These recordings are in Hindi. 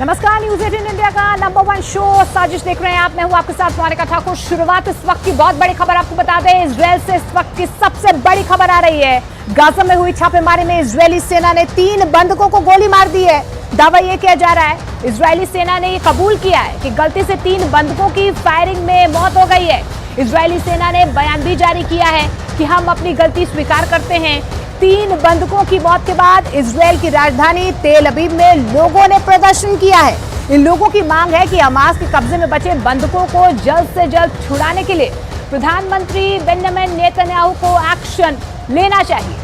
नमस्कार, न्यूज 18 इंडिया का नंबर 1 शो साजिश देख रहे हैं आप। मैं हूं आपके साथ मोनिका ठाकुर। शुरुआत इस वक्त की बहुत बड़ी खबर आपको बता दें। इजरायल से इस वक्त की सबसे बड़ी खबर आ रही है। गाजा में हुई छापेमारी में इजरायली सेना ने 3 बंधकों को गोली मार दी है। दावा यह किया जा रहा है इजरायली सेना ने यह कबूल किया है कि गलती से 3 बंधकों की फायरिंग में मौत हो गई है। इजरायली सेना ने बयान भी जारी किया है कि हम अपनी गलती स्वीकार करते हैं। 3 बंधकों की मौत के बाद इजरायल की राजधानी तेल अवीव में लोगों ने प्रदर्शन किया है। इन लोगों की मांग है कि हमास के कब्जे में बचे बंधकों को जल्द से जल्द छुड़ाने के लिए प्रधानमंत्री बेंजामिन नेतन्याहू को एक्शन लेना चाहिए।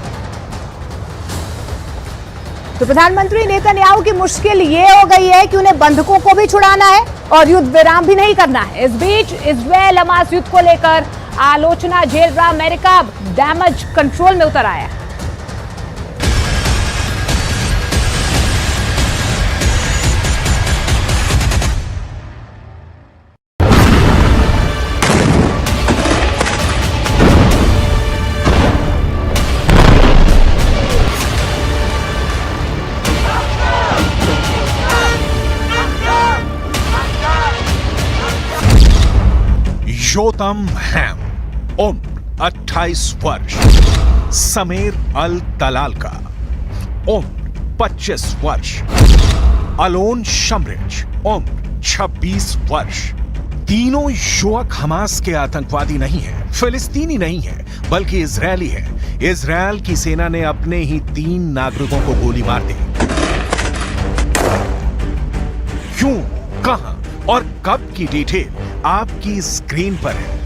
तो प्रधानमंत्री नेतन्याहू की मुश्किल ये हो गई है कि उन्हें बंधकों को भी छुड़ाना है और युद्ध विराम भी नहीं करना है। इस बीच इजरायल हमास युद्ध को लेकर आलोचना झेल रहा अमेरिका डैमेज कंट्रोल में उतर आया है। योतम हैम, उम्र 28 वर्ष। समीर अल तलाल का उम्र 25 वर्ष। अलोन शमरिच, उम्र 26 वर्ष। तीनों युवक हमास के आतंकवादी नहीं हैं, फिलिस्तीनी नहीं है, बल्कि इजरायली है। इजरायल की सेना ने अपने ही 3 नागरिकों को गोली मार दी। क्यों, कहां और कब की डिटेल आपकी स्क्रीन पर है।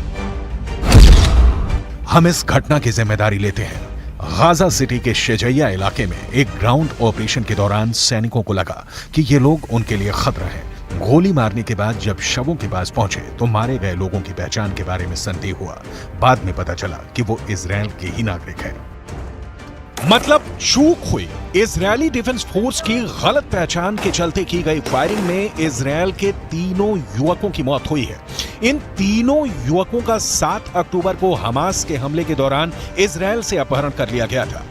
हम इस घटना की जिम्मेदारी लेते हैं। गाजा सिटी के शेजैया इलाके में एक ग्राउंड ऑपरेशन के दौरान सैनिकों को लगा कि ये लोग उनके लिए खतरा है। गोली मारने के बाद जब शवों के पास पहुंचे तो मारे गए लोगों की पहचान के बारे में संदेह हुआ। बाद में पता चला कि वो इजरायल के ही नागरिक है। मतलब चूक हुई। इजरायली डिफेंस फोर्स की गलत पहचान के चलते की गई फायरिंग में इजरायल के 3 युवकों की मौत हुई है। इन 3 युवकों का 7 अक्टूबर को हमास के हमले के दौरान इजरायल से अपहरण कर लिया गया था।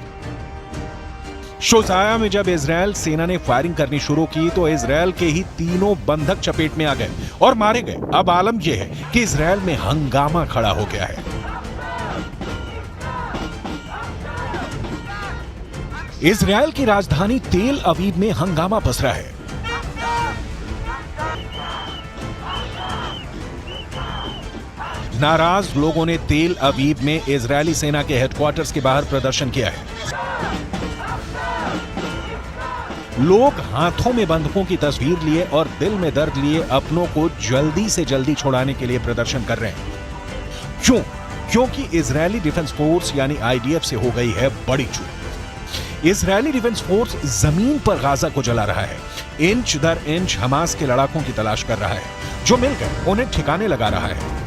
शोजाया में जब इजरायल सेना ने फायरिंग करनी शुरू की तो इजरायल के ही 3 बंधक चपेट में आ गए और मारे गए। अब आलम यह है कि इजरायल में हंगामा खड़ा हो गया है। इजरायल की राजधानी तेल अवीव में हंगामा पसरा है। नाराज लोगों ने तेल अवीव में इजरायली सेना के हेडक्वार्टर्स के बाहर प्रदर्शन किया है। लोग हाथों में बंधकों की तस्वीर लिए और दिल में दर्द लिए अपनों को जल्दी से जल्दी छुड़ाने के लिए प्रदर्शन कर रहे हैं। क्यों? क्योंकि इजरायली डिफेंस फोर्स यानी आईडीएफ से हो गई है बड़ी चूक। इजरायली डिफेंस फोर्स जमीन पर गाजा को जला रहा है। इंच दर इंच हमास के लड़ाकों की तलाश कर रहा है। जो मिल गए उन्हें ठिकाने लगा रहा है।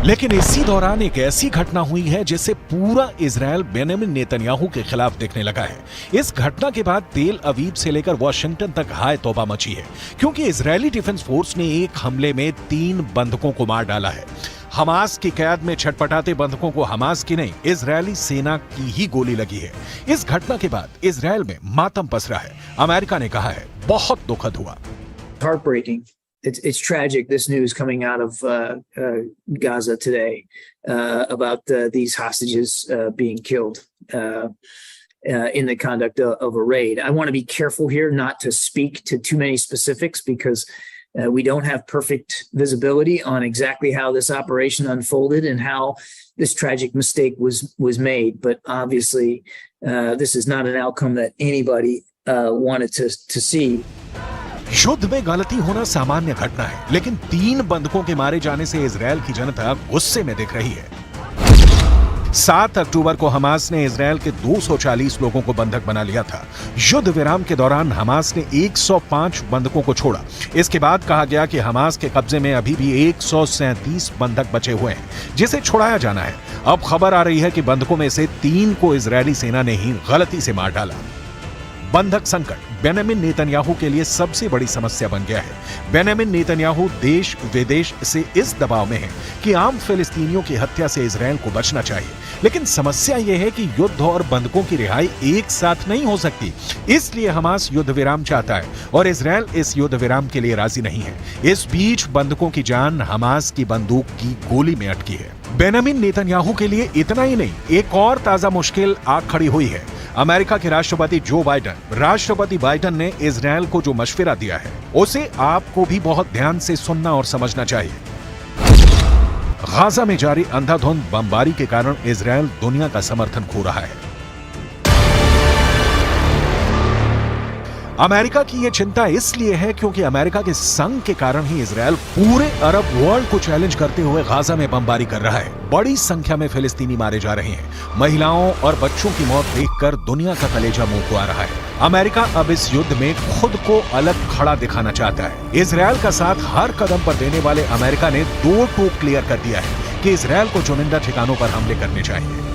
लेकिन इसी दौरान एक ऐसी घटना हुई है जिससे पूरा इजरायल बेंजामिन नेतन्याहू के खिलाफ दिखने लगा है। इस घटना के बाद तेल अवीव से लेकर वॉशिंगटन तक हाय तौबा मची है, क्योंकि इजरायली डिफेंस फोर्स ने एक हमले में 3 बंधकों को मार डाला है। हमास की कैद में छटपटाते बंधकों को हमास की नहीं, इजरायली सेना की ही गोली लगी है। इस घटना के बाद इजरायल में मातम पसरा है। अमेरिका ने कहा है बहुत दुखद हुआ। Heartbreaking. It's tragic, this news coming out of Gaza today about these hostages being killed in the conduct of a raid. I want to be careful here not to speak to too many specifics because we don't have perfect visibility on exactly how this operation unfolded and how this tragic mistake was made. But obviously, this is not an outcome that anybody wanted to see. युद्ध में गलती होना सामान्य घटना है, लेकिन 3 बंधकों के मारे जाने से इजरायल की जनता गुस्से में दिख रही है। 7 अक्टूबर को हमास ने इजरायल के 240 लोगों को बंधक बना लिया था। युद्ध विराम के दौरान हमास ने 105 बंधकों को छोड़ा। इसके बाद कहा गया कि हमास के कब्जे में अभी भी 137 बंधक बचे हुए हैं, जिसे छुड़ाया जाना है। अब खबर आ रही है कि बंधकों में से 3 को इजरायली सेना ने ही गलती से मार डाला। बंधक संकट बेंजामिन नेतन्याहू के लिए सबसे बड़ी समस्या बन गया है। बेंजामिन नेतन्याहू देश विदेश से इस दबाव में है कि आम फिलिस्तीनियों की हत्या से इजरायल को बचना चाहिए, लेकिन समस्या यह है कि युद्ध और बंधकों की रिहाई एक साथ नहीं हो सकती। इसलिए हमास युद्ध विराम चाहता है और इजरायल इस युद्ध विराम के लिए राजी नहीं है। इस बीच बंधकों की जान हमास की बंदूक की गोली में अटकी है। बेंजामिन नेतन्याहू के लिए इतना ही नहीं, एक और ताजा मुश्किल आ खड़ी हुई है। अमेरिका के राष्ट्रपति बाइडेन ने इजरायल को जो मशवरा दिया है उसे आपको भी बहुत ध्यान से सुनना और समझना चाहिए। गाजा में जारी अंधाधुंध बमबारी के कारण इजरायल दुनिया का समर्थन खो रहा है। अमेरिका की यह चिंता इसलिए है क्योंकि अमेरिका के संग के कारण ही इजरायल पूरे अरब वर्ल्ड को चैलेंज करते हुए गाजा में बमबारी कर रहा है। बड़ी संख्या में फिलिस्तीनी मारे जा रहे हैं। महिलाओं और बच्चों की मौत देखकर दुनिया का कलेजा मुंह को आ रहा है। अमेरिका अब इस युद्ध में खुद को अलग खड़ा दिखाना चाहता है। इजरायल का साथ हर कदम पर देने वाले अमेरिका ने दो टूक क्लियर कर दिया है कि इजरायल को चुनिंदा ठिकानों पर हमले करने चाहिए,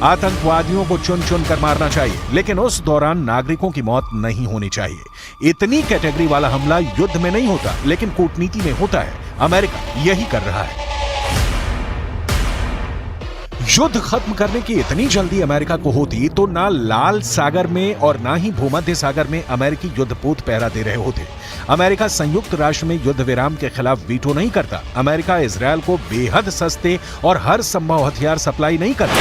आतंकवादियों को चुन चुन कर मारना चाहिए, लेकिन उस दौरान नागरिकों की मौत नहीं होनी चाहिए। इतनी कैटेगरी वाला हमला युद्ध में नहीं होता, लेकिन कूटनीति में होता है। अमेरिका यही कर रहा है। युद्ध खत्म करने की इतनी जल्दी अमेरिका को होती तो ना लाल सागर में और ना ही भूमध्य सागर में अमेरिकी युद्धपोत पहरा दे रहे होते। अमेरिका संयुक्त राष्ट्र में युद्ध विराम के खिलाफ वीटो नहीं करता। अमेरिका इजरायल को बेहद सस्ते और हर संभव हथियार सप्लाई नहीं करता।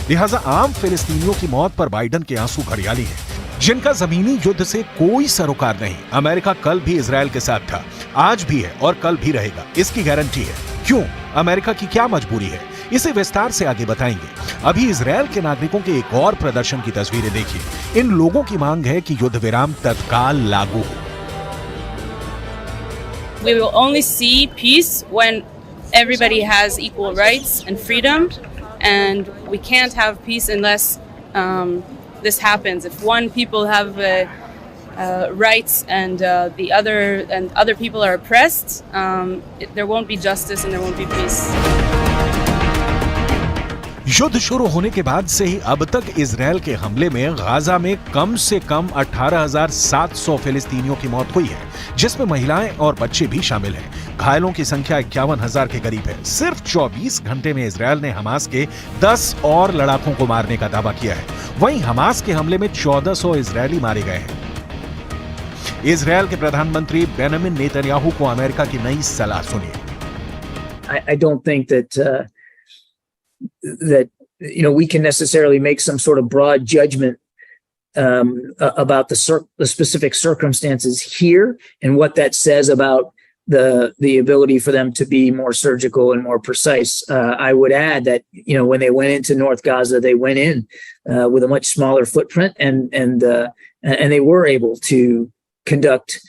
लिहाजा आम फिलिस्तीनियों की मौत पर बाइडेन के आंसू घड़ियाली हैं, जिनका जमीनी युद्ध से कोई सरोकार नहीं। अमेरिका कल भी इजरायल के साथ था, आज भी है और कल भी रहेगा, इसकी गारंटी है। क्यों? अमेरिका की क्या मजबूरी है? इसे विस्तार से आगे बताएंगे। अभी इजरायल के नागरिकों के एक और प्रदर्शन की तस्वीरें देखिए। इन लोगों की मांग है कि युद्ध विराम तत्काल लागू हो। We will only see peace when everybody has equal rights and freedom, and we can't have peace unless this happens. If one people have rights and the other people are oppressed, there won't be justice and there won't be peace. युद्ध शुरू होने के बाद से ही अब तक इजरायल के हमले में गाजा में कम से कम 18,700 फिलिस्तीनियों की मौत हुई है, जिसमें महिलाएं और बच्चे भी शामिल हैं। घायलों की संख्या 51,000 के करीब है। सिर्फ 24 घंटे में इजरायल ने हमास के 10 और लड़ाकों को मारने का दावा किया है। वहीं हमास के हमले में 1400 इजरायली मारे गए हैं। इजरायल के प्रधानमंत्री बेंजामिन नेतन्याहू को अमेरिका की नई सलाह सुनिए। I don't think that we can necessarily make some sort of broad judgment about the specific circumstances here and what that says about the ability for them to be more surgical and more precise. I would add that when they went into North Gaza, they went in with a much smaller footprint, and they were able to conduct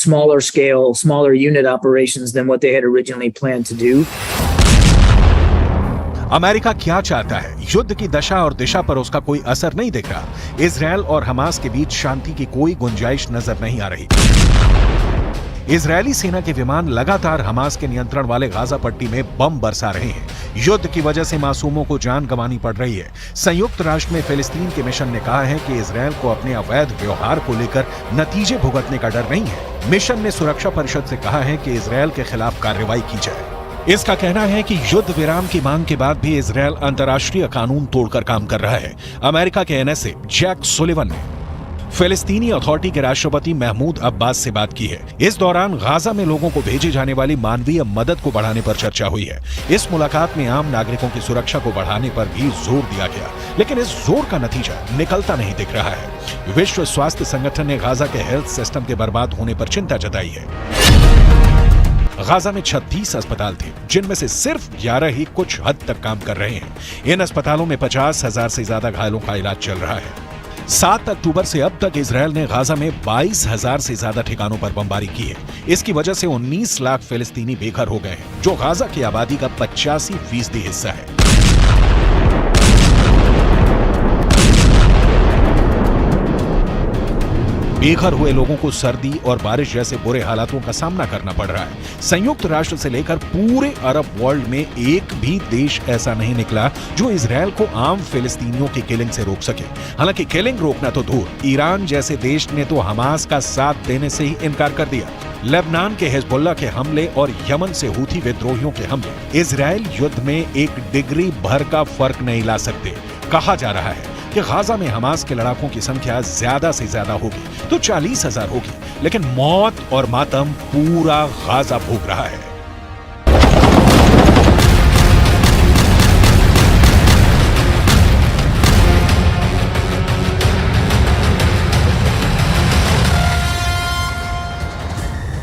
smaller scale, smaller unit operations than what they had originally planned to do. America क्या चाहता है? युद्ध की दशा और दिशा पर उसका कोई असर नहीं दिख रहा। इजरायल और हमास के बीच शांति की कोई गुंजाइश नजर नहीं आ रही। इजरायली सेना के विमान लगातार हमास के नियंत्रण वाले गाजा पट्टी में बम बरसा रहे हैं। युद्ध की वजह से मासूमों को जान गंवानी पड़ रही है। संयुक्त राष्ट्र में फिलिस्तीन के मिशन ने कहा है कि इजरायल को अपने अवैध व्यवहार को लेकर नतीजे भुगतने का डर नहीं है। मिशन ने सुरक्षा परिषद से कहा है कि इजरायल के खिलाफ कार्रवाई की जाए। इसका कहना है कि युद्ध विराम की मांग के बाद भी इजरायल अंतर्राष्ट्रीय कानून तोड़कर काम कर रहा है। अमेरिका के एनएसए जैक सुलिवन ने फिलिस्तीनी अथॉरिटी के राष्ट्रपति महमूद अब्बास से बात की है। इस दौरान गाजा में लोगों को भेजे जाने वाली मानवीय मदद को बढ़ाने पर चर्चा हुई है। इस मुलाकात में आम नागरिकों की सुरक्षा को बढ़ाने पर भी जोर दिया गया, लेकिन इस जोर का नतीजा निकलता नहीं दिख रहा है। विश्व स्वास्थ्य संगठन ने गाजा के हेल्थ सिस्टम के बर्बाद होने पर चिंता जताई है। गाजा में 36 अस्पताल थे, जिनमें से सिर्फ 11 ही कुछ हद तक काम कर रहे हैं। इन अस्पतालों में 50,000 से ज्यादा घायलों का इलाज चल रहा है। 7 अक्टूबर से अब तक इजरायल ने गाजा में 22,000 से ज्यादा ठिकानों पर बमबारी की है। इसकी वजह से 19 लाख फिलिस्तीनी बेघर हो गए हैं, जो गाजा की आबादी का 85% हिस्सा है। बेघर हुए लोगों को सर्दी और बारिश जैसे बुरे हालातों का सामना करना पड़ रहा है। संयुक्त राष्ट्र से लेकर पूरे अरब वर्ल्ड में एक भी देश ऐसा नहीं निकला जो इजरायल को आम फिलिस्तीनियों की किलिंग से रोक सके। हालांकि किलिंग रोकना तो दूर, ईरान जैसे देश ने तो हमास का साथ देने से ही इनकार कर दिया। लेबनान के हिजबुल्लाह के हमले और यमन से हूथी विद्रोहियों के हमले इजरायल युद्ध में एक डिग्री भर का फर्क नहीं ला सकते। कहा जा रहा है कि गाजा में हमास के लड़ाकों की संख्या ज्यादा से ज्यादा होगी तो 40,000 होगी, लेकिन मौत और मातम पूरा गाजा भोग रहा है।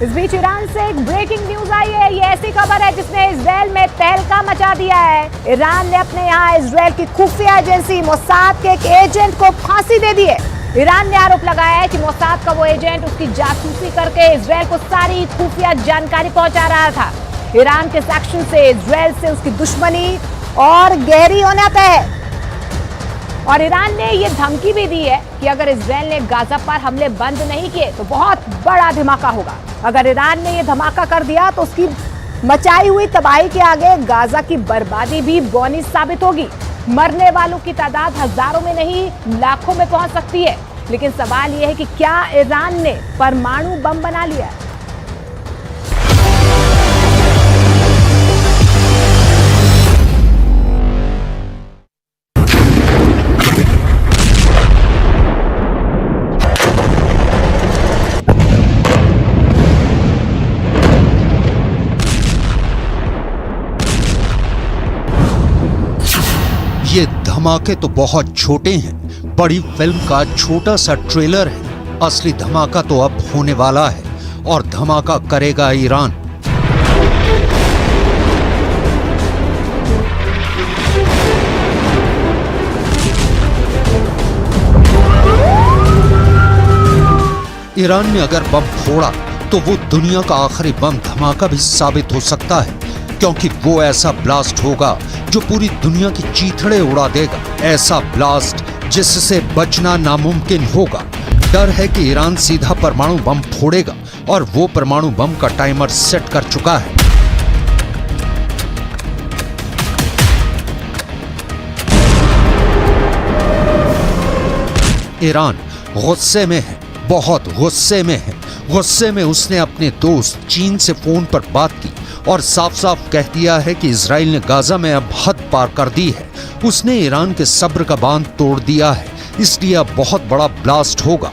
इस बीच ईरान से एक ब्रेकिंग न्यूज आई है। ये ऐसी खबर है जिसने इजरायल में तहलका मचा दिया है। ईरान ने अपने यहाँ इजरायल की खुफिया एजेंसी मोसाद के एक एजेंट को फांसी दे दी है। ईरान ने आरोप लगाया है कि मोसाद का वो एजेंट उसकी जासूसी करके इजरायल को सारी खुफिया जानकारी पहुंचा रहा था। ईरान के एक्शन से इजरायल से उसकी दुश्मनी और गहरी होना तय है। और ईरान ने ये धमकी भी दी है कि अगर इजरायल ने गाजा पर हमले बंद नहीं किए तो बहुत बड़ा धमाका होगा। अगर ईरान ने ये धमाका कर दिया तो उसकी मचाई हुई तबाही के आगे गाजा की बर्बादी भी बौनी साबित होगी। मरने वालों की तादाद हजारों में नहीं लाखों में पहुंच सकती है। लेकिन सवाल यह है कि क्या ईरान ने परमाणु बम बना लिया है? ये धमाके तो बहुत छोटे हैं, बड़ी फिल्म का छोटा सा ट्रेलर है। असली धमाका तो अब होने वाला है और धमाका करेगा ईरान। ईरान ने अगर बम फोड़ा तो वो दुनिया का आखिरी बम धमाका भी साबित हो सकता है, क्योंकि वो ऐसा ब्लास्ट होगा जो पूरी दुनिया की चीथड़े उड़ा देगा। ऐसा ब्लास्ट जिससे बचना नामुमकिन होगा। डर है कि ईरान सीधा परमाणु बम फोड़ेगा और वो परमाणु बम का टाइमर सेट कर चुका है। ईरान गुस्से में है, बहुत गुस्से में है। गुस्से में उसने अपने दोस्त चीन से फोन पर बात की और साफ साफ कह दिया है कि इजराइल ने गाजा में अब हद पार कर दी है। उसने ईरान के सब्र का बांध तोड़ दिया है, इसलिए अब बहुत बड़ा ब्लास्ट होगा।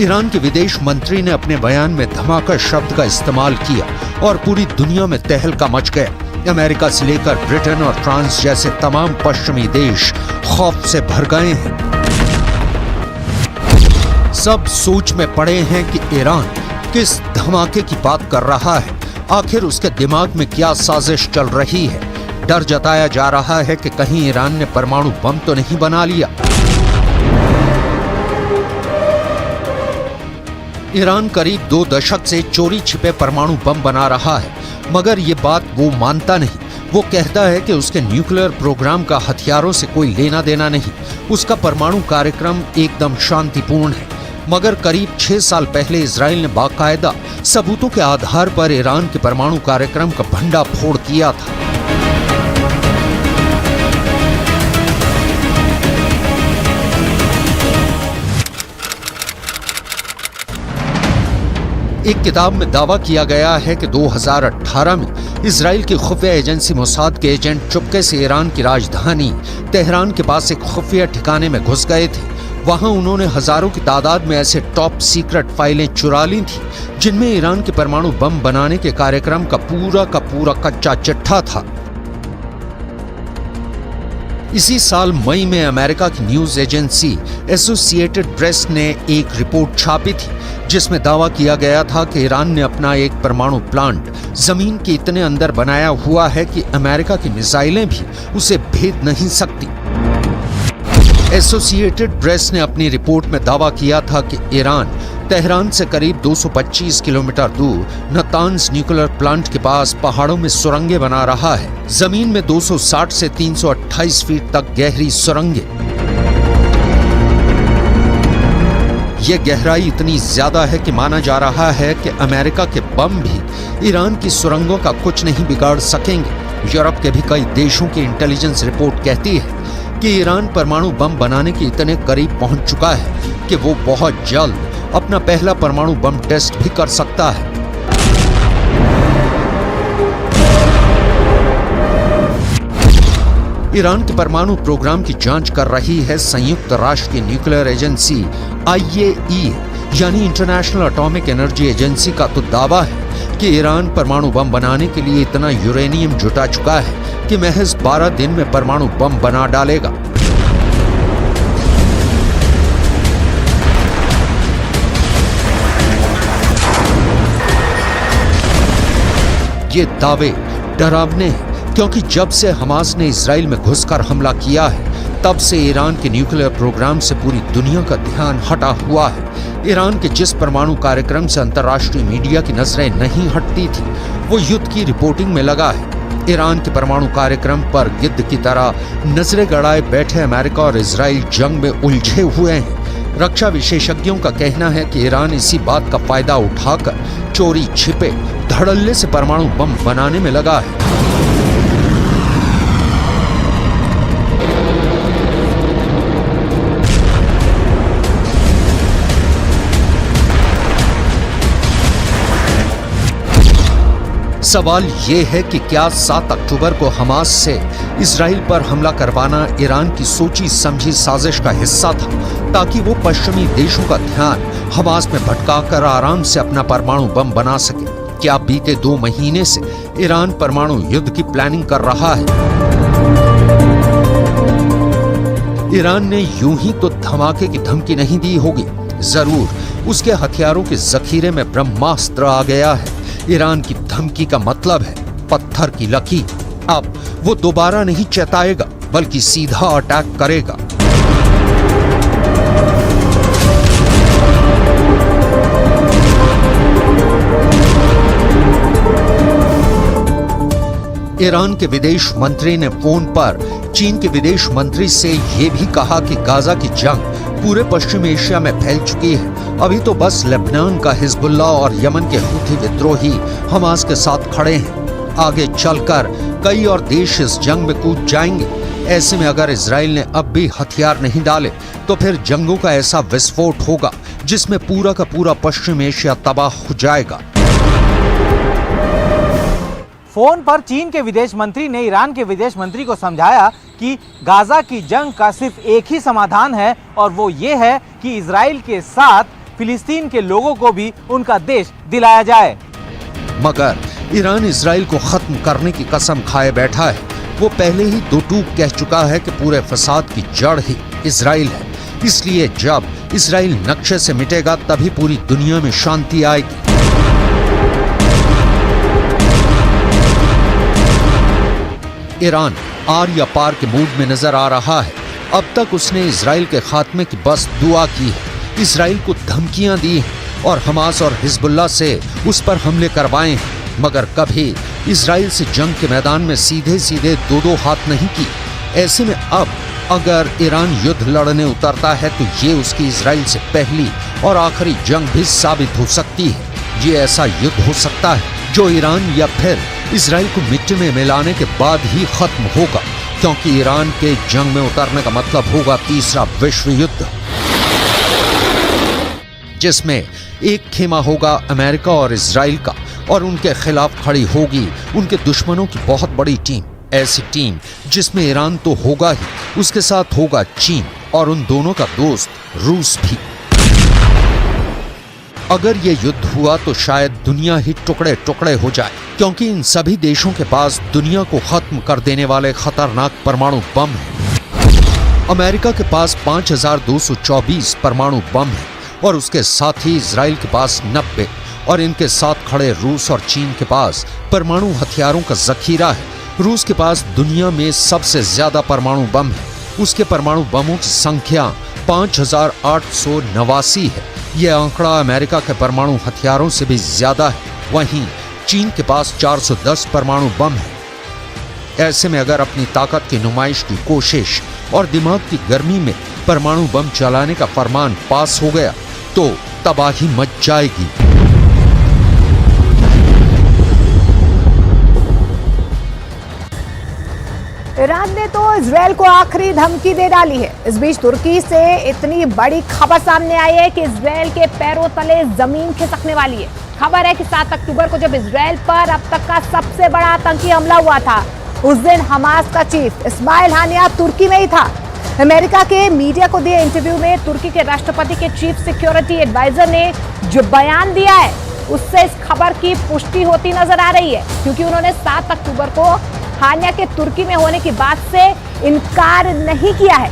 ईरान के विदेश मंत्री ने अपने बयान में धमाका शब्द का इस्तेमाल किया और पूरी दुनिया में तहलका मच गया। अमेरिका से लेकर ब्रिटेन और फ्रांस जैसे तमाम पश्चिमी देश खौफ से भर गए हैं। सब सोच में पड़े हैं कि ईरान किस धमाके की बात कर रहा है, आखिर उसके दिमाग में क्या साजिश चल रही है। डर जताया जा रहा है कि कहीं ईरान ने परमाणु बम तो नहीं बना लिया। ईरान करीब 2 दशक से चोरी छिपे परमाणु बम बना रहा है, मगर ये बात वो मानता नहीं। वो कहता है कि उसके न्यूक्लियर प्रोग्राम का हथियारों से कोई लेना देना नहीं, उसका परमाणु कार्यक्रम एकदम शांतिपूर्ण है। मगर करीब 6 साल पहले इजराइल ने बाकायदा सबूतों के आधार पर ईरान के परमाणु कार्यक्रम का भंडाफोड़ किया था। एक किताब में दावा किया गया है कि 2018 में इजराइल की खुफिया एजेंसी मोसाद के एजेंट चुपके से ईरान की राजधानी तेहरान के पास एक खुफिया ठिकाने में घुस गए थे। वहां उन्होंने हजारों की तादाद में ऐसे टॉप सीक्रेट फाइलें चुरा ली थी जिनमें ईरान के परमाणु बम बनाने के कार्यक्रम का पूरा कच्चा चिट्ठा था। इसी साल मई में अमेरिका की न्यूज एजेंसी एसोसिएटेड प्रेस ने एक रिपोर्ट छापी थी जिसमें दावा किया गया था कि ईरान ने अपना एक परमाणु प्लांट जमीन के इतने अंदर बनाया हुआ है कि अमेरिका की मिसाइलें भी उसे भेद नहीं सकती। एसोसिएटेड प्रेस ने अपनी रिपोर्ट में दावा किया था कि ईरान तेहरान से करीब 225 किलोमीटर दूर नतान्स न्यूक्लियर प्लांट के पास पहाड़ों में सुरंगें बना रहा है। जमीन में 260 से 328 फीट तक गहरी सुरंगें। ये गहराई इतनी ज्यादा है कि माना जा रहा है कि अमेरिका के बम भी ईरान की सुरंगों का कुछ नहीं बिगाड़ सकेंगे। यूरोप के भी कई देशों की इंटेलिजेंस रिपोर्ट कहती है कि ईरान परमाणु बम बनाने के इतने करीब पहुंच चुका है कि वो बहुत जल्द अपना पहला परमाणु बम टेस्ट भी कर सकता है। ईरान के परमाणु प्रोग्राम की जांच कर रही है संयुक्त राष्ट्र की न्यूक्लियर एजेंसी IAEA यानी इंटरनेशनल एटॉमिक एनर्जी एजेंसी का तो दावा है कि ईरान परमाणु बम बनाने के लिए इतना यूरेनियम जुटा चुका है कि महज 12 दिन में परमाणु बम बना डालेगा। ये दावे डरावने हैं क्योंकि जब से हमास ने इजराइल में घुसकर हमला किया है तब से ईरान के न्यूक्लियर प्रोग्राम से पूरी दुनिया का ध्यान हटा हुआ है। ईरान के जिस परमाणु कार्यक्रम से अंतर्राष्ट्रीय मीडिया की नजरें नहीं हटती थी वो युद्ध की रिपोर्टिंग में लगा है। ईरान के परमाणु कार्यक्रम पर गिद्ध की तरह नजरें गड़ाए बैठे अमेरिका और इजराइल जंग में उलझे हुए हैं। रक्षा विशेषज्ञों का कहना है कि ईरान इसी बात का फायदा उठाकर चोरी छिपे धड़ल्ले से परमाणु बम बनाने में लगा है। सवाल ये है कि क्या 7 अक्टूबर को हमास से इजराइल पर हमला करवाना ईरान की सोची समझी साजिश का हिस्सा था ताकि वो पश्चिमी देशों का ध्यान हमास में भटकाकर आराम से अपना परमाणु बम बना सके। क्या बीते 2 महीने से ईरान परमाणु युद्ध की प्लानिंग कर रहा है? ईरान ने यूं ही तो धमाके की धमकी नहीं दी होगी, जरूर उसके हथियारों के जखीरे में ब्रह्मास्त्र आ गया है। ईरान की धमकी का मतलब है पत्थर की लकीर। अब वो दोबारा नहीं चेताएगा बल्कि सीधा अटैक करेगा। ईरान के विदेश मंत्री ने फोन पर चीन के विदेश मंत्री से ये भी कहा कि गाजा की जंग पूरे पश्चिम एशिया में फैल चुकी है। अभी तो बस लेबनान का हिजबुल्लाह और यमन के हूथी विद्रोही हमास के साथ खड़े हैं। आगे चलकर कई और देश इस जंग में कूद जाएंगे। ऐसे में अगर इजराइल ने अब भी हथियार नहीं डाले तो फिर जंगों का ऐसा विस्फोट होगा जिसमें पूरा का पूरा पश्चिम एशिया तबाह हो जाएगा। फोन पर चीन के विदेश मंत्री ने ईरान के विदेश मंत्री को समझाया कि गाजा की जंग का सिर्फ एक ही समाधान है और वो ये है कि इजराइल के साथ फिलिस्तीन के लोगों को भी उनका देश दिलाया जाए। मगर ईरान इजराइल को खत्म करने की कसम खाए बैठा है। वो पहले ही 2 टूक कह चुका है कि पूरे फसाद की जड़ ही इजराइल है। इसलिए जब इजराइल नक्शे से मिटेगा तभी पूरी दुनिया में शांति आएगी। ईरान आर या पार के मूड में नजर आ रहा है। अब तक उसने इजराइल के खात्मे की बस दुआ की है, इजराइल को धमकियां दी हैं और हमास और हिजबुल्लाह से उस पर हमले करवाए हैं, मगर कभी इजराइल से जंग के मैदान में सीधे सीधे 2-2 हाथ नहीं की। ऐसे में अब अगर ईरान युद्ध लड़ने उतरता है तो ये उसकी इजराइल से पहली और आखिरी जंग भी साबित हो सकती है। ये ऐसा युद्ध हो सकता है जो ईरान या फिर इजराइल को मिट्टी में मिलाने के बाद ही खत्म होगा, क्योंकि ईरान के जंग में उतरने का मतलब होगा तीसरा विश्व युद्ध, जिसमें एक खेमा होगा अमेरिका और इजराइल का और उनके खिलाफ खड़ी होगी उनके दुश्मनों की बहुत बड़ी टीम। ऐसी टीम जिसमें ईरान तो होगा ही, उसके साथ होगा चीन और उन दोनों का दोस्त रूस भी। अगर ये युद्ध हुआ तो शायद दुनिया ही टुकड़े टुकड़े हो जाए, क्योंकि इन सभी देशों के पास दुनिया को खत्म कर देने वाले खतरनाक परमाणु बम हैं। अमेरिका के पास 5224 परमाणु बम है और उसके साथ ही इजराइल के पास 90 और इनके साथ खड़े रूस और चीन के पास परमाणु हथियारों का जखीरा है। रूस के पास दुनिया में सबसे ज्यादा परमाणु बम है। उसके परमाणु बमों की संख्या 5889 है। यह आंकड़ा अमेरिका के परमाणु हथियारों से भी ज्यादा है। वहीं चीन के पास 410 परमाणु बम है। ऐसे में अगर अपनी ताकत की नुमाइश की कोशिश और दिमाग की गर्मी में परमाणु बम चलाने का फरमान पास हो गया तो तबाही मच जाएगी। ईरान ने तो इजरायल को आखिरी धमकी दे डाली है। इस बीच तुर्की से इतनी बड़ी खबर सामने आई है कि इजरायल के पैरों तले जमीन खिसकने वाली है। खबर है कि 7 अक्टूबर को जब इजरायल पर अब तक का सबसे बड़ा आतंकी हमला हुआ था, उस दिन हमास का चीफ इस्माइल हानिया तुर्की में ही था। अमेरिका के मीडिया को दिए इंटरव्यू में तुर्की के राष्ट्रपति के चीफ सिक्योरिटी एडवाइजर ने जो बयान दिया है उससे इस खबर की पुष्टि होती नजर आ रही है, क्योंकि उन्होंने 7 अक्टूबर को हानिया के तुर्की में होने की बात से इनकार नहीं किया है।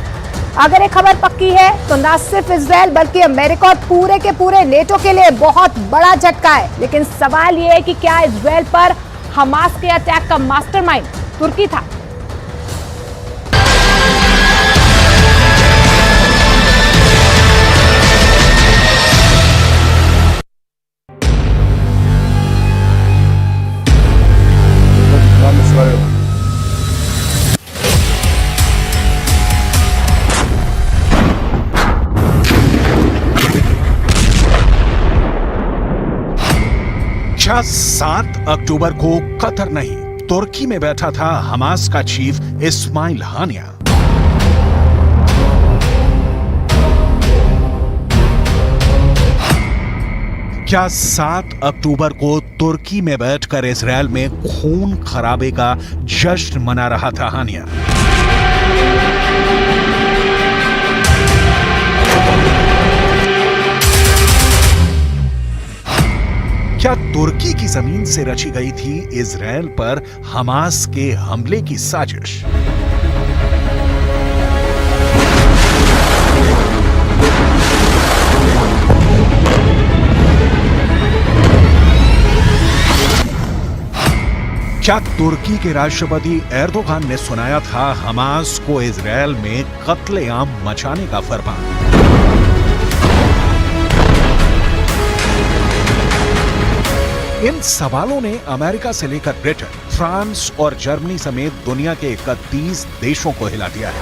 अगर ये खबर पक्की है तो न सिर्फ इजरायल बल्कि अमेरिका और पूरे के पूरे नेटो के लिए बहुत बड़ा झटका है। लेकिन सवाल ये है कि क्या इजरायल पर हमास के अटैक का मास्टरमाइंड तुर्की था? क्या 7 अक्टूबर को कतर नहीं तुर्की में बैठा था हमास का चीफ इस्माइल हानिया? क्या 7 अक्टूबर को तुर्की में बैठकर इजरायल में खून खराबे का जश्न मना रहा था हानिया? क्या तुर्की की जमीन से रची गई थी इजरायल पर हमास के हमले की साजिश? क्या तुर्की के राष्ट्रपति एर्दोगान ने सुनाया था हमास को इजरायल में कत्लेआम मचाने का फरमान? इन सवालों ने अमेरिका से लेकर ब्रिटेन, फ्रांस और जर्मनी समेत दुनिया के 31 देशों को हिला दिया है।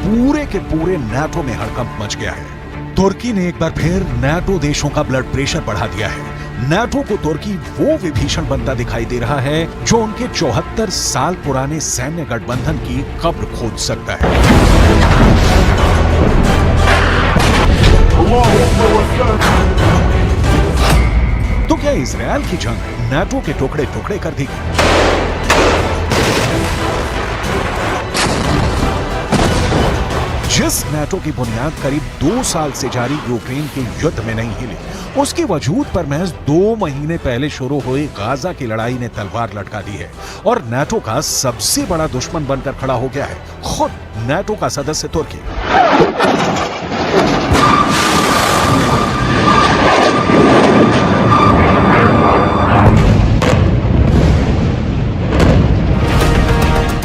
पूरे के पूरे नाटो में हड़कंप मच गया है। तुर्की ने एक बार फिर नाटो देशों का ब्लड प्रेशर बढ़ा दिया है। नाटो को तुर्की वो विभीषण बनता दिखाई दे रहा है जो उनके 74 साल पुराने सैन्य गठबंधन की कब्र खोद सकता है। तो क्या इजरायल की जंग नाटो के टुकड़े टुकड़े कर दी? जिस नाटो की बुनियाद करीब 2 साल से जारी यूक्रेन के युद्ध में नहीं हिली, उसके वजूद पर महज 2 महीने पहले शुरू हुई गाजा की लड़ाई ने तलवार लटका दी है और नाटो का सबसे बड़ा दुश्मन बनकर खड़ा हो गया है खुद नाटो का सदस्य तुर्की।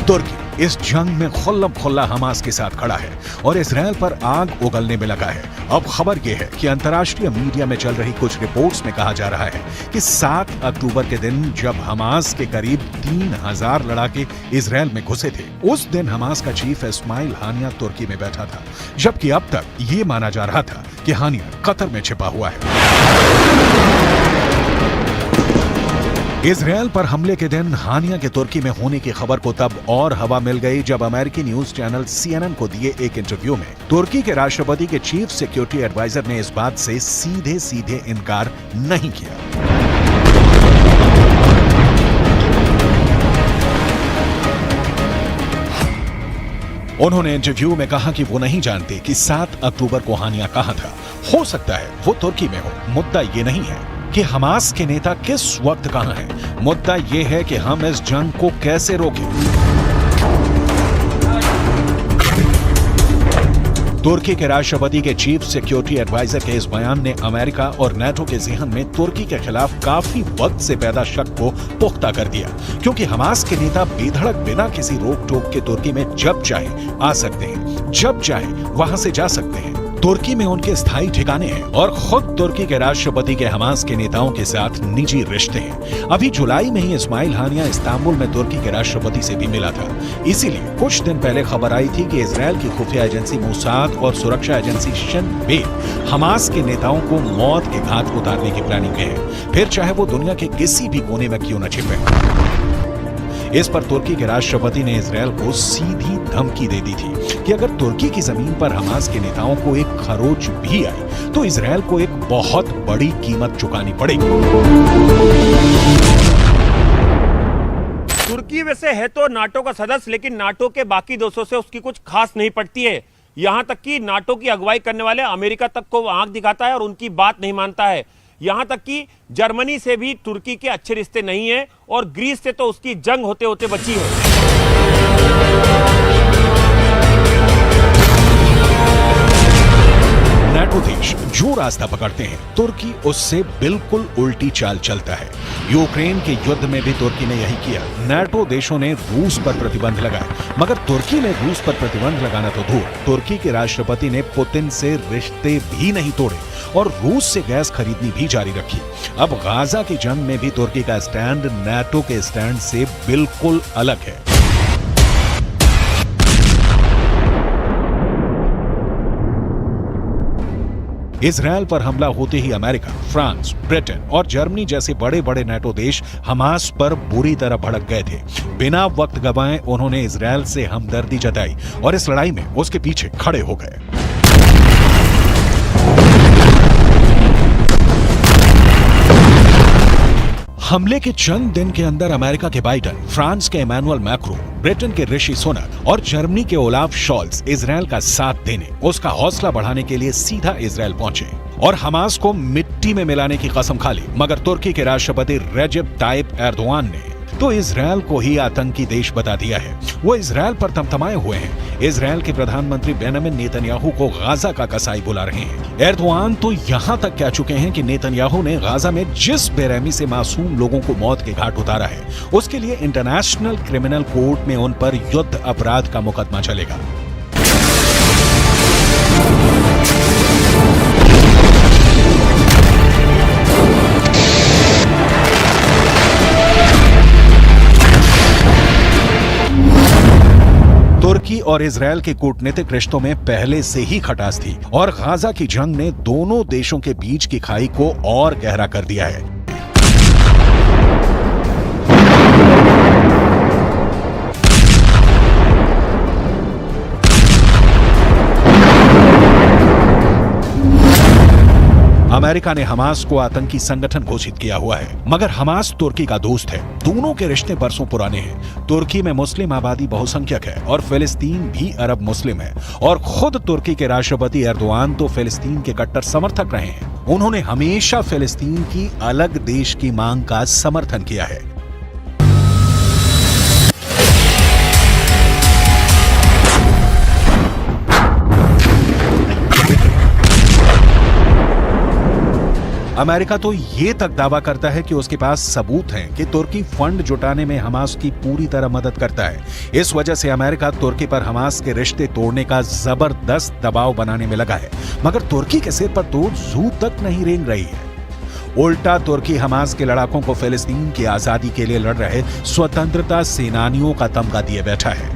तुर्की इस जंग में खुल्लम खुल्ला हमास के साथ खड़ा है और इजरायल पर आग उगलने में लगा है। अब खबर यह है कि अंतर्राष्ट्रीय मीडिया में चल रही कुछ रिपोर्ट्स में कहा जा रहा है कि 7 अक्टूबर के दिन जब हमास के करीब 3000 लड़ाके इजरायल में घुसे थे, उस दिन हमास का चीफ इस्माइल हानिया तुर्की में बैठा था, जबकि अब तक ये माना जा रहा था कि हानिया कतर में छिपा हुआ है। इजरायल पर हमले के दिन हानिया के तुर्की में होने की खबर को तब और हवा मिल गई जब अमेरिकी न्यूज चैनल CNN को दिए एक इंटरव्यू में तुर्की के राष्ट्रपति के चीफ सिक्योरिटी एडवाइजर ने इस बात से सीधे सीधे इनकार नहीं किया। उन्होंने इंटरव्यू में कहा कि वो नहीं जानते कि 7 अक्टूबर को हानिया कहाँ था। हो सकता है वो तुर्की में हो। मुद्दा ये नहीं है कि हमास के नेता किस वक्त कहां हैं। मुद्दा यह है कि हम इस जंग को कैसे रोकें। तुर्की के राष्ट्रपति के चीफ सिक्योरिटी एडवाइजर के इस बयान ने अमेरिका और नाटो के ज़हन में तुर्की के खिलाफ काफी वक्त से पैदा शक को पुख्ता कर दिया, क्योंकि हमास के नेता बेधड़क बिना किसी रोक टोक के तुर्की में जब चाहे आ सकते हैं, जब चाहे वहां से जा सकते हैं। तुर्की में उनके स्थायी ठिकाने हैं और खुद तुर्की के राष्ट्रपति के हमास के नेताओं के साथ निजी रिश्ते हैं। अभी जुलाई में ही इस्माइल हानिया इस्तांबुल में तुर्की के राष्ट्रपति से भी मिला था। इसीलिए कुछ दिन पहले खबर आई थी कि इजरायल की खुफिया एजेंसी मोसाद और सुरक्षा एजेंसी शिन बेत हमास के नेताओं को मौत के घाट उतारने की प्लानिंग में है, फिर चाहे वो दुनिया के किसी भी कोने में क्यों न छिपे। इस पर तुर्की के राष्ट्रपति ने इजरायल को सीधी धमकी दे दी थी कि अगर तुर्की की जमीन पर हमास के नेताओं को एक खरोच भी आई तो इजरायल को एक बहुत बड़ी कीमत चुकानी पड़ेगी। तुर्की वैसे है तो नाटो का सदस्य, लेकिन नाटो के बाकी देशों से उसकी कुछ खास नहीं पड़ती है। यहां तक कि नाटो की अगुवाई करने वाले अमेरिका तक को आंख दिखाता है और उनकी बात नहीं मानता है। यहां तक कि जर्मनी से भी तुर्की के अच्छे रिश्ते नहीं है और ग्रीस से तो उसकी जंग होते होते बची है। नाटो देश जो रास्ता पकड़ते हैं तुर्की उससे बिल्कुल उल्टी चाल चलता है। यूक्रेन के युद्ध में भी तुर्की ने यही किया। नाटो देशों ने रूस पर प्रतिबंध लगाए, मगर तुर्की ने रूस पर प्रतिबंध लगाना तो दूर, तुर्की के राष्ट्रपति ने पुतिन से रिश्ते भी नहीं तोड़े और रूस से गैस खरीदनी भी जारी रखी। अब गाजा की जंग में भी तुर्की का स्टैंड नाटो के स्टैंड से बिल्कुल अलग है। इजरायल पर हमला होते ही अमेरिका, फ्रांस, ब्रिटेन और जर्मनी जैसे बड़े बड़े नाटो देश हमास पर बुरी तरह भड़क गए थे। बिना वक्त गंवाए उन्होंने इजरायल से हमदर्दी जताई और इस लड़ाई में उसके पीछे खड़े हो गए। हमले के चंद दिन के अंदर अमेरिका के बाइडेन, फ्रांस के इमैनुअल मैक्रोन, ब्रिटेन के ऋषि सुनक और जर्मनी के ओलाफ शॉल्ज इजरायल का साथ देने, उसका हौसला बढ़ाने के लिए सीधा इजरायल पहुंचे और हमास को मिट्टी में मिलाने की कसम खा ली। मगर तुर्की के राष्ट्रपति रेजेप ताइप एर्दोआन ने तो इजरायल को ही आतंकी देश बता दिया है। वो इजरायल पर तमतमाए हुए हैं। इजरायल के प्रधानमंत्री बेंजामिन नेतन्याहू को गाजा का कसाई बुला रहे हैं। एर्दोआन तो यहां तक कह चुके हैं कि नेतन्याहू ने गाजा में जिस बेरहमी से मासूम लोगों को मौत के घाट उतारा है, उसके लिए इंटरनेशनल क्रिमिनल कोर्ट में उन पर युद्ध अपराध का मुकदमा चलेगा। तुर्की और इजरायल के कूटनीतिक रिश्तों में पहले से ही खटास थी और गाजा की जंग ने दोनों देशों के बीच की खाई को और गहरा कर दिया है। अमेरिका ने हमास को आतंकी संगठन घोषित किया हुआ है, मगर हमास तुर्की का दोस्त है। दोनों के रिश्ते बरसों पुराने हैं। तुर्की में मुस्लिम आबादी बहुसंख्यक है और फिलिस्तीन भी अरब मुस्लिम है और खुद तुर्की के राष्ट्रपति एर्दोआन तो फिलिस्तीन के कट्टर समर्थक रहे हैं। उन्होंने हमेशा फिलिस्तीन की अलग देश की मांग का समर्थन किया है। अमेरिका तो ये तक दावा करता है कि उसके पास सबूत हैं कि तुर्की फंड जुटाने में हमास की पूरी तरह मदद करता है। इस वजह से अमेरिका तुर्की पर हमास के रिश्ते तोड़ने का जबरदस्त दबाव बनाने में लगा है, मगर तुर्की के सिर पर तो जू तक नहीं रेंग रही है। उल्टा तुर्की हमास के लड़ाकों को फिलिस्तीन की आजादी के लिए लड़ रहे स्वतंत्रता सेनानियों का तमगा दिए बैठा है।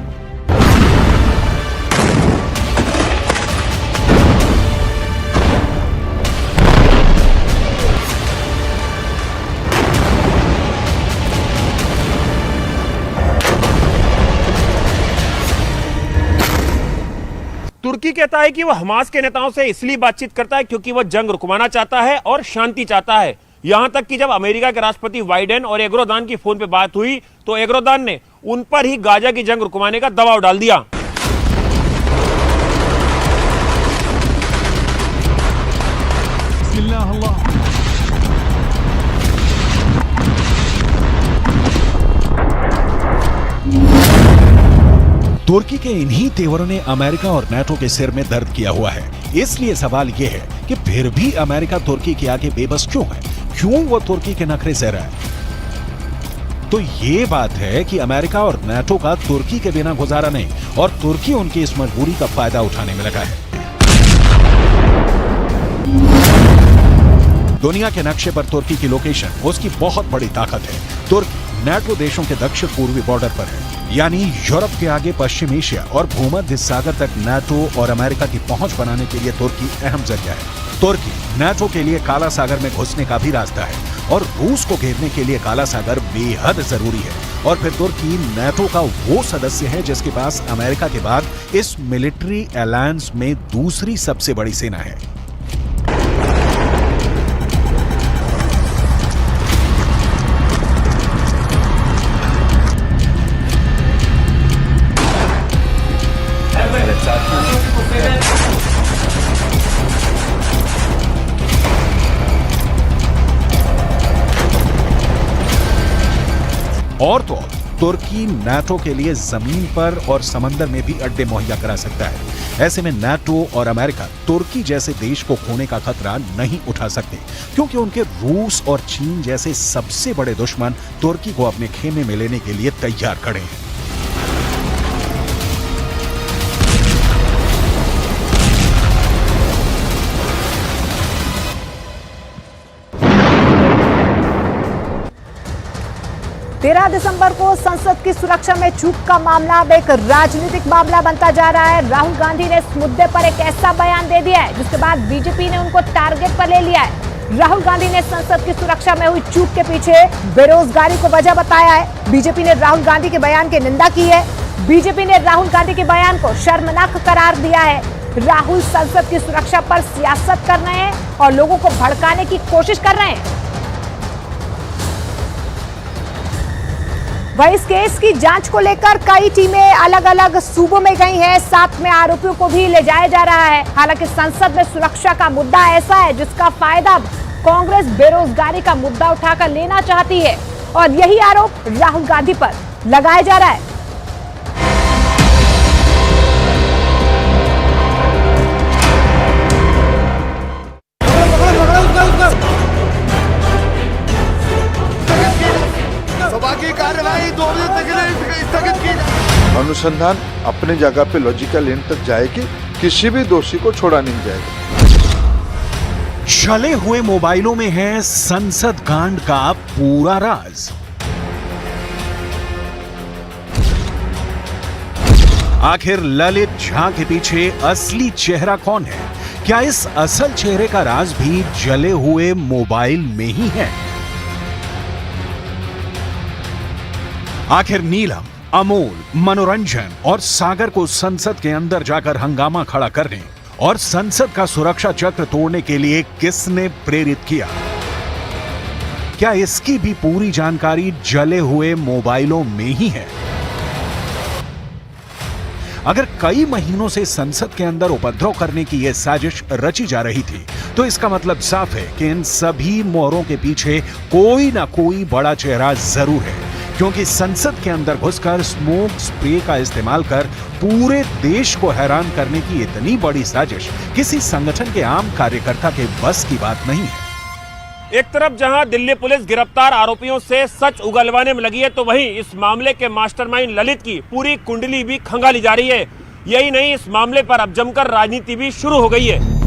तुर्की कहता है कि वह हमास के नेताओं से इसलिए बातचीत करता है क्योंकि वह जंग रुकवाना चाहता है और शांति चाहता है। यहां तक कि जब अमेरिका के राष्ट्रपति बाइडेन और एर्दोआन की फोन पे बात हुई तो एर्दोआन ने उन पर ही गाजा की जंग रुकवाने का दबाव डाल दिया। तुर्की के इन्हीं तेवरों ने अमेरिका और नाटो के सिर में दर्द किया हुआ है। इसलिए सवाल यह है कि फिर भी अमेरिका तुर्की के आगे बेबस क्यों है? क्यों वो तुर्की के नखरे सह रहा है? तो ये बात है कि अमेरिका और नाटो का तुर्की के बिना गुजारा नहीं और तुर्की उनकी इस मजबूरी का फायदा उठाने में लगा है। दुनिया के नक्शे पर तुर्की की लोकेशन उसकी बहुत बड़ी ताकत है। तुर्की नाटो देशों के दक्षिण पूर्वी बॉर्डर पर है, यानी यूरोप के आगे पश्चिम एशिया और भूमध्य सागर तक नाटो और अमेरिका की पहुंच बनाने के लिए तुर्की अहम जरिया है। तुर्की नाटो के लिए काला सागर में घुसने का भी रास्ता है और रूस को घेरने के लिए काला सागर बेहद जरूरी है। और फिर तुर्की नाटो का वो सदस्य है जिसके पास अमेरिका के बाद इस मिलिट्री अलायंस में दूसरी सबसे बड़ी सेना है। और तो तुर्की नाटो के लिए जमीन पर और समंदर में भी अड्डे मुहैया करा सकता है। ऐसे में नाटो और अमेरिका तुर्की जैसे देश को खोने का खतरा नहीं उठा सकते, क्योंकि उनके रूस और चीन जैसे सबसे बड़े दुश्मन तुर्की को अपने खेमे में लेने के लिए तैयार खड़े हैं। तेरह दिसंबर को संसद की सुरक्षा में चूक का मामला अब एक राजनीतिक मामला बनता जा रहा है। राहुल गांधी ने इस मुद्दे पर एक ऐसा बयान दे दिया है जिसके बाद बीजेपी ने उनको टारगेट पर ले लिया है। राहुल गांधी ने संसद की सुरक्षा में हुई चूक के पीछे बेरोजगारी को वजह बताया है। बीजेपी ने राहुल गांधी के बयान की निंदा की है। बीजेपी ने राहुल गांधी के बयान को शर्मनाक करार दिया है। राहुल संसद की सुरक्षा पर सियासत कर रहे हैं और लोगों को भड़काने की कोशिश कर रहे हैं। वहीं इस केस की जांच को लेकर कई टीमें अलग अलग सूबों में गई हैं, साथ में आरोपियों को भी ले जाया जा रहा है। हालांकि संसद में सुरक्षा का मुद्दा ऐसा है जिसका फायदा कांग्रेस बेरोजगारी का मुद्दा उठाकर लेना चाहती है और यही आरोप राहुल गांधी पर लगाया जा रहा है। अनुसंधान अपनी जगह पे लॉजिकल एंड तक जाएगी, किसी भी दोषी को छोड़ा नहीं जाएगा। जले हुए मोबाइलों में है संसद कांड का पूरा राज। आखिर ललित झा के पीछे असली चेहरा कौन है? क्या इस असल चेहरे का राज भी जले हुए मोबाइल में ही है? आखिर नीलम, अमोल, मनोरंजन और सागर को संसद के अंदर जाकर हंगामा खड़ा करने और संसद का सुरक्षा चक्र तोड़ने के लिए किसने प्रेरित किया? क्या इसकी भी पूरी जानकारी जले हुए मोबाइलों में ही है? अगर कई महीनों से संसद के अंदर उपद्रव करने की यह साजिश रची जा रही थी, तो इसका मतलब साफ है कि इन सभी मोहरों के पीछे कोई ना कोई बड़ा चेहरा जरूर है, क्योंकि संसद के अंदर घुसकर स्मोक स्प्रे का इस्तेमाल कर पूरे देश को हैरान करने की इतनी बड़ी साजिश किसी संगठन के आम कार्यकर्ता के बस की बात नहीं है। एक तरफ जहां दिल्ली पुलिस गिरफ्तार आरोपियों से सच उगलवाने में लगी है, तो वहीं इस मामले के मास्टरमाइंड ललित की पूरी कुंडली भी खंगाली जा रही है। यही नहीं, इस मामले पर अब जमकर राजनीति भी शुरू हो गई है।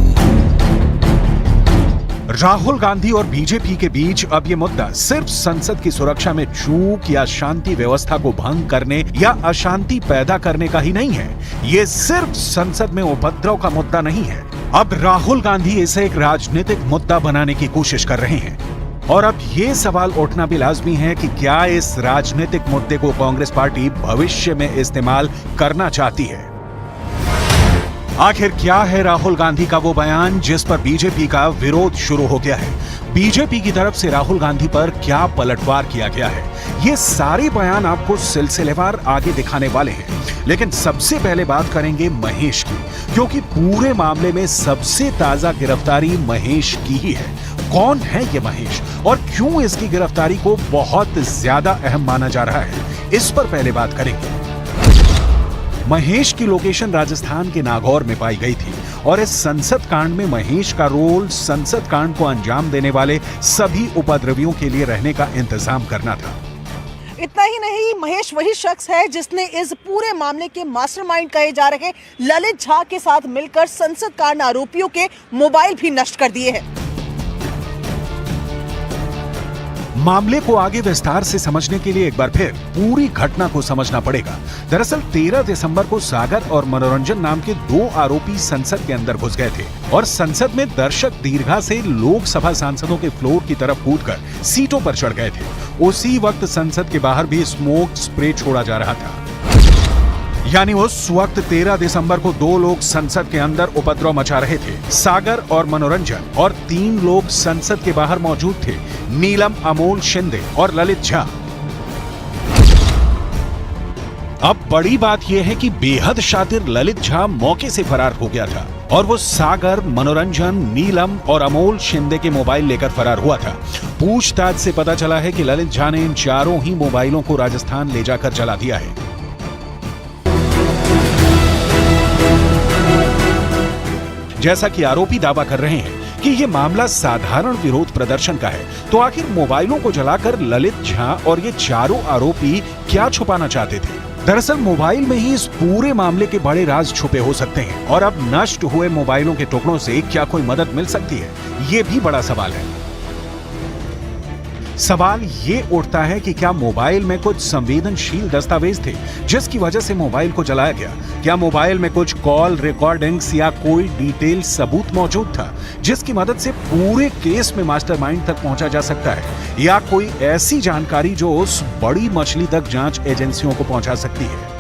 राहुल गांधी और बीजेपी के बीच अब ये मुद्दा सिर्फ संसद की सुरक्षा में चूक या शांति व्यवस्था को भंग करने या अशांति पैदा करने का ही नहीं है। ये सिर्फ संसद में उपद्रव का मुद्दा नहीं है। अब राहुल गांधी इसे एक राजनीतिक मुद्दा बनाने की कोशिश कर रहे हैं। और अब ये सवाल उठना भी लाजमी है कि क्या इस राजनीतिक मुद्दे को कांग्रेस पार्टी भविष्य में इस्तेमाल करना चाहती है? आखिर क्या है राहुल गांधी का वो बयान जिस पर बीजेपी का विरोध शुरू हो गया है? बीजेपी की तरफ से राहुल गांधी पर क्या पलटवार किया गया है? ये सारे बयान आपको सिलसिलेवार आगे दिखाने वाले हैं, लेकिन सबसे पहले बात करेंगे महेश की, क्योंकि पूरे मामले में सबसे ताजा गिरफ्तारी महेश की ही है। कौन है ये महेश और क्यों इसकी गिरफ्तारी को बहुत ज्यादा अहम माना जा रहा है, इस पर पहले बात करेंगे। महेश की लोकेशन राजस्थान के नागौर में पाई गई थी और इस संसद कांड में महेश का रोल संसद कांड को अंजाम देने वाले सभी उपद्रवियों के लिए रहने का इंतजाम करना था। इतना ही नहीं, महेश वही शख्स है जिसने इस पूरे मामले के मास्टरमाइंड कहे जा रहे ललित झा के साथ मिलकर संसद कांड आरोपियों के मोबाइल भी नष्ट कर दिए हैं। मामले को आगे विस्तार से समझने के लिए एक बार फिर पूरी घटना को समझना पड़ेगा। दरअसल 13 दिसंबर को सागर और मनोरंजन नाम के 2 आरोपी संसद के अंदर घुस गए थे और संसद में दर्शक दीर्घा से लोकसभा सांसदों के फ्लोर की तरफ कूदकर सीटों पर चढ़ गए थे। उसी वक्त संसद के बाहर भी स्मोक स्प्रे छोड़ा जा रहा था। यानी उस वक्त 13 दिसंबर को 2 लोग संसद के अंदर उपद्रव मचा रहे थे, सागर और मनोरंजन, और 3 लोग संसद के बाहर मौजूद थे, नीलम, अमोल शिंदे और ललित झा। अब बड़ी बात यह है कि बेहद शातिर ललित झा मौके से फरार हो गया था और वो सागर, मनोरंजन, नीलम और अमोल शिंदे के मोबाइल लेकर फरार हुआ था। पूछताछ से पता चला है कि ललित झा ने इन चारों ही मोबाइलों को राजस्थान ले जाकर जला दिया है। जैसा कि आरोपी दावा कर रहे हैं कि यह मामला साधारण विरोध प्रदर्शन का है, तो आखिर मोबाइलों को जलाकर ललित झा और ये चारों आरोपी क्या छुपाना चाहते थे? दरअसल मोबाइल में ही इस पूरे मामले के बड़े राज छुपे हो सकते हैं और अब नष्ट हुए मोबाइलों के टुकड़ों से क्या कोई मदद मिल सकती है, ये भी बड़ा सवाल है। सवाल ये उठता है कि क्या मोबाइल में कुछ संवेदनशील दस्तावेज थे जिसकी वजह से मोबाइल को जलाया गया? क्या मोबाइल में कुछ कॉल रिकॉर्डिंग्स या कोई डिटेल सबूत मौजूद था जिसकी मदद से पूरे केस में मास्टरमाइंड तक पहुंचा जा सकता है, या कोई ऐसी जानकारी जो उस बड़ी मछली तक जांच एजेंसियों को पहुंचा सकती है?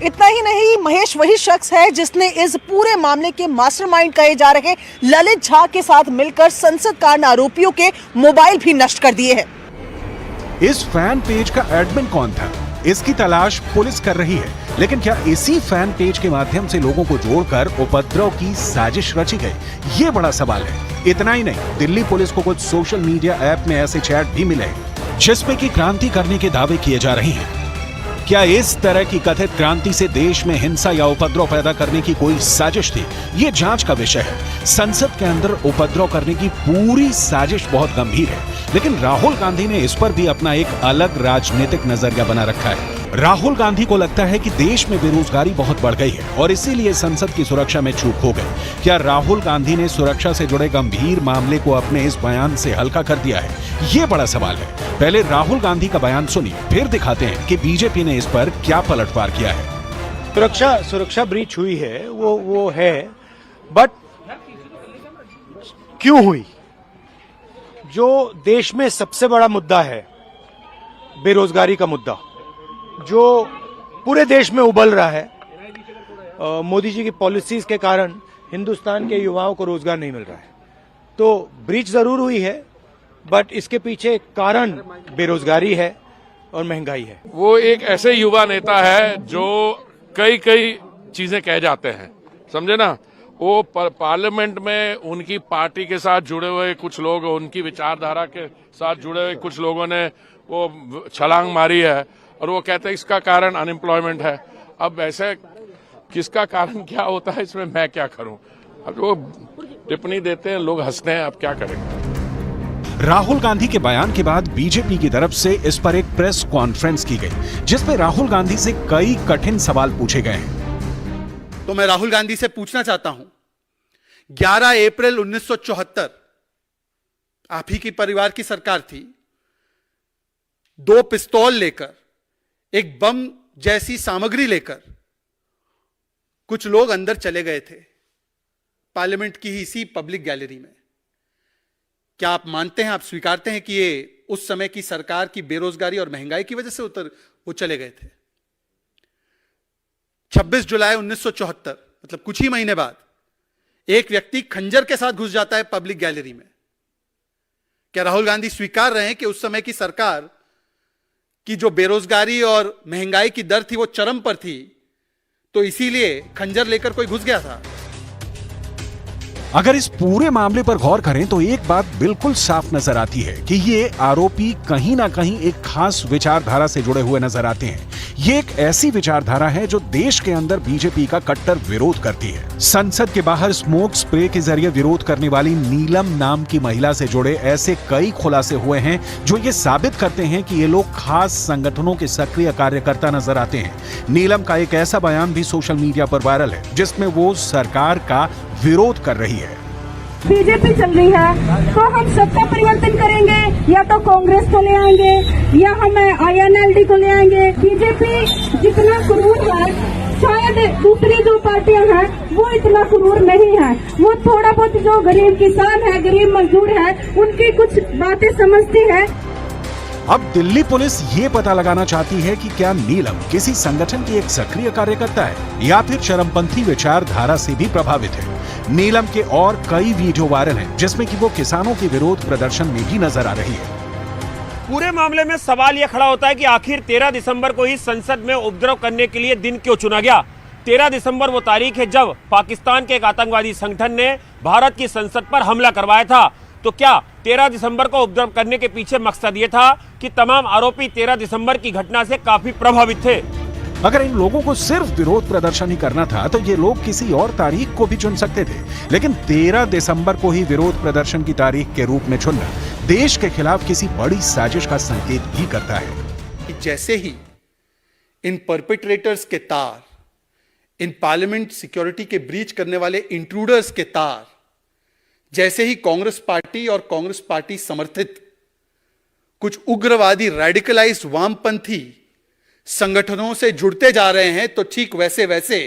इतना ही नहीं, महेश वही शख्स है जिसने इस पूरे मामले के मास्टरमाइंड कहे जा रहे ललित झा के साथ मिलकर संसद कांड आरोपियों के मोबाइल भी नष्ट कर दिए हैं। इस फैन पेज का एडमिन कौन था, इसकी तलाश पुलिस कर रही है, लेकिन क्या इसी फैन पेज के माध्यम से लोगों को जोड़कर उपद्रव की साजिश रची गई? ये बड़ा सवाल है। इतना ही नहीं, दिल्ली पुलिस को कुछ सोशल मीडिया ऐप में ऐसे चैट भी मिले जिसमें कि क्रांति करने के दावे किए जा रहे हैं। क्या इस तरह की कथित क्रांति से देश में हिंसा या उपद्रव पैदा करने की कोई साजिश थी? ये जांच का विषय है। संसद के अंदर उपद्रव करने की पूरी साजिश बहुत गंभीर है, लेकिन राहुल गांधी ने इस पर भी अपना एक अलग राजनीतिक नजरिया बना रखा है। राहुल गांधी को लगता है कि देश में बेरोजगारी बहुत बढ़ गई है और इसीलिए संसद की सुरक्षा में चूक हो गई। क्या राहुल गांधी ने सुरक्षा से जुड़े गंभीर मामले को अपने इस बयान से हल्का कर दिया है? ये बड़ा सवाल है। पहले राहुल गांधी का बयान सुनिए, फिर दिखाते हैं कि बीजेपी ने इस पर क्या पलटवार किया है। सुरक्षा ब्रीच हुई है, वो है, बट क्यों हुई? जो देश में सबसे बड़ा मुद्दा है, बेरोजगारी का मुद्दा, जो पूरे देश में उबल रहा है, मोदी जी की पॉलिसीज के कारण हिंदुस्तान के युवाओं को रोजगार नहीं मिल रहा है, तो ब्रीच जरूर हुई है, बट इसके पीछे कारण बेरोजगारी है और महंगाई है। वो एक ऐसे युवा नेता है जो कई चीजें कह जाते हैं, समझे ना। वो पार्लियामेंट में उनकी पार्टी के साथ जुड़े हुए कुछ लोग, उनकी विचारधारा के साथ जुड़े हुए कुछ लोगों ने वो छलांग मारी है और वो कहते हैं इसका कारण अनएम्प्लॉयमेंट है। अब ऐसे किसका कारण क्या होता है, इसमें मैं क्या करूं? अब वो टिप्पणी देते हैं, लोग हंसते हैं, अब क्या करेंगे। राहुल गांधी के बयान के बाद बीजेपी की तरफ से इस पर एक प्रेस कॉन्फ्रेंस की गई जिसमें राहुल गांधी से कई कठिन सवाल पूछे गए हैं। तो मैं राहुल गांधी से पूछना चाहता हूं, 11 अप्रैल 1974 आप ही की परिवार की सरकार थी, 2 पिस्तौल लेकर, एक बम जैसी सामग्री लेकर कुछ लोग अंदर चले गए थे पार्लियामेंट की ही इसी पब्लिक गैलरी में। क्या आप मानते हैं, आप स्वीकारते हैं कि ये उस समय की सरकार की बेरोजगारी और महंगाई की वजह से वो चले गए थे? 26 जुलाई 1974 मतलब कुछ ही महीने बाद एक व्यक्ति खंजर के साथ घुस जाता है पब्लिक गैलरी में। क्या राहुल गांधी स्वीकार रहे हैं कि उस समय की सरकार की जो बेरोजगारी और महंगाई की दर थी वो चरम पर थी, तो इसीलिए खंजर लेकर कोई घुस गया था? अगर इस पूरे मामले पर गौर करें तो एक बात बिल्कुल साफ नजर आती है कि ये आरोपी कहीं ना कहीं एक खास विचारधारा से जुड़े हुए नजर आते हैं। ये एक ऐसी विचारधारा है जो देश के अंदर बीजेपी का कट्टर विरोध करती है। संसद के बाहर स्मोक स्प्रे के जरिए विरोध करने वाली नीलम नाम की महिला से जुड़े ऐसे कई खुलासे हुए हैं जो ये साबित करते हैं कि ये लोग खास संगठनों के सक्रिय कार्यकर्ता नजर आते हैं। नीलम का एक ऐसा बयान भी सोशल मीडिया पर वायरल है जिसमें वो सरकार का विरोध कर रही है। बीजेपी चल रही है तो हम सत्ता परिवर्तन करेंगे, या तो कांग्रेस को ले आएंगे या हम INLD को ले आएंगे। बीजेपी जितना क्रूर है शायद दूसरी जो पार्टियां हैं वो इतना क्रूर नहीं है। वो थोड़ा बहुत जो गरीब किसान है, गरीब मजदूर है, उनकी कुछ बातें समझती है। अब दिल्ली पुलिस ये पता लगाना चाहती है कि क्या नीलम किसी संगठन की एक सक्रिय कार्यकर्ता है या फिर चरमपंथी विचारधारा से भी प्रभावित है। नीलम के और कई वीडियो वायरल हैं जिसमें कि वो किसानों के विरोध प्रदर्शन में भी नजर आ रही है। पूरे मामले में सवाल यह खड़ा होता है कि आखिर 13 दिसंबर को ही संसद में उपद्रव करने के लिए दिन क्यों चुना गया। 13 दिसंबर वो तारीख है जब पाकिस्तान के एक आतंकवादी संगठन ने भारत की संसद पर हमला करवाया था। तो क्या 13 दिसंबर को उपद्रव करने के पीछे मकसद ये था कि तमाम आरोपी 13 दिसंबर की घटना से काफी प्रभावित थे। अगर इन लोगों को सिर्फ विरोध प्रदर्शन ही करना था तो ये लोग किसी और तारीख को भी चुन सकते थे, लेकिन 13 दिसंबर को ही विरोध प्रदर्शन की तारीख के रूप में चुनना देश के खिलाफ किसी बड़ी साजिश का संकेत भी करता है। कि जैसे ही इन परपेट्रेटर्स के तार, इन पार्लियामेंट सिक्योरिटी के ब्रीच करने वाले इंट्रूडर्स के तार जैसे ही कांग्रेस पार्टी और कांग्रेस पार्टी समर्थित कुछ उग्रवादी रेडिकलाइज्ड वामपंथी संगठनों से जुड़ते जा रहे हैं, तो ठीक वैसे वैसे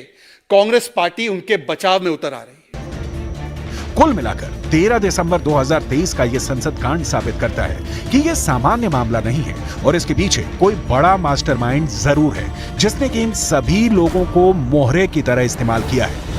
कांग्रेस पार्टी उनके बचाव में उतर आ रही है। कुल मिलाकर 13 दिसंबर 2023 का यह संसद कांड साबित करता है कि यह सामान्य मामला नहीं है और इसके पीछे कोई बड़ा मास्टरमाइंड जरूर है जिसने कि इन सभी लोगों को मोहरे की तरह इस्तेमाल किया है।